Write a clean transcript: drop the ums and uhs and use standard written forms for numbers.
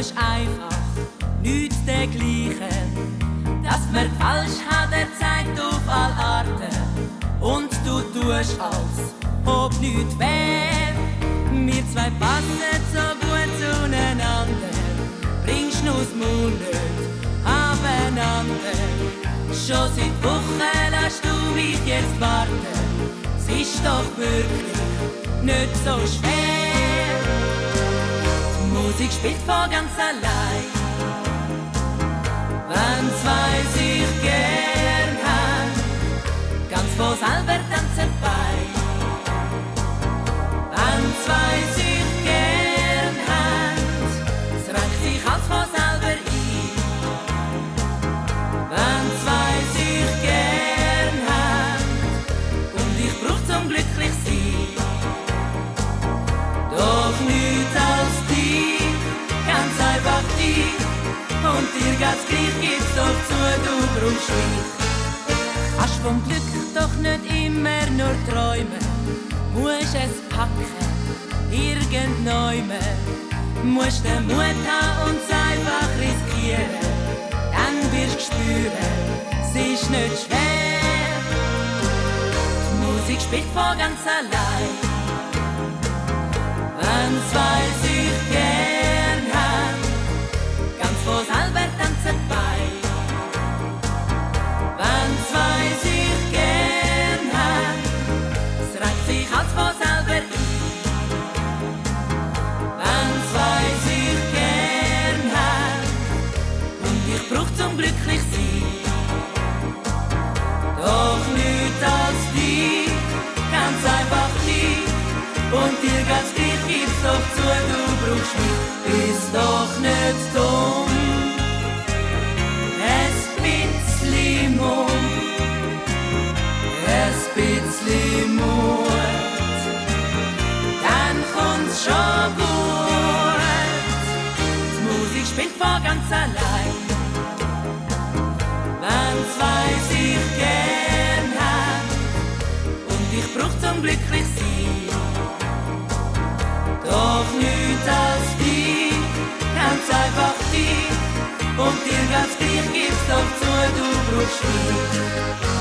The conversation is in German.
tust einfach nichts dergleichen. Dass mir falsch hat, er zeigt auf alle Arten. Und du tust als ob nichts wär. Wir zwei passen so gut zueinander. Bringst nur das Maul nicht abeinander. Schon seit Wochen lässt du mich jetzt warten. Es ist doch wirklich nicht so schwer. Die Musik spielt von ganz allein. Wenn zwei sich gern haben, ganz von selber tanzen bei. Wenn zwei sich gern haben, es reicht sich alles von selber ein. Wenn zwei sich gern haben, und ich brauch zum glücklich sein, doch nichts als dich, ganz einfach dich. Und dir geht's gleich, gib's doch zu, du brauchst mich. Kannst vom Glück doch nicht immer nur träumen, musst es packen, irgendjemand. Musst den Mut haben und es einfach riskieren, dann wirst du spüren, es ist nicht schwer. Die Musik spielt von ganz allein. Wenn zwei sich gern haben, ganz von selber tanzen bei. Wenn zwei sich gern haben, es reicht sich als von selber ein. Wenn zwei sich gern haben, und ich brauch zum glücklich sein, doch nichts als dich, ganz einfach dich. Und dir geht's gleich, gib's doch zu, du brauchst mich. Bist doch nicht dumm, es bisschen Mut, dann kommt's schon gut. Die Musik spielt von ganz allein. Wenn zwei sich gern haben, und ich brauch zum glücklich sein, doch nichts als dich, ganz einfach dich. Und dir geht's gleich, gib's doch zu, du brauchst mich.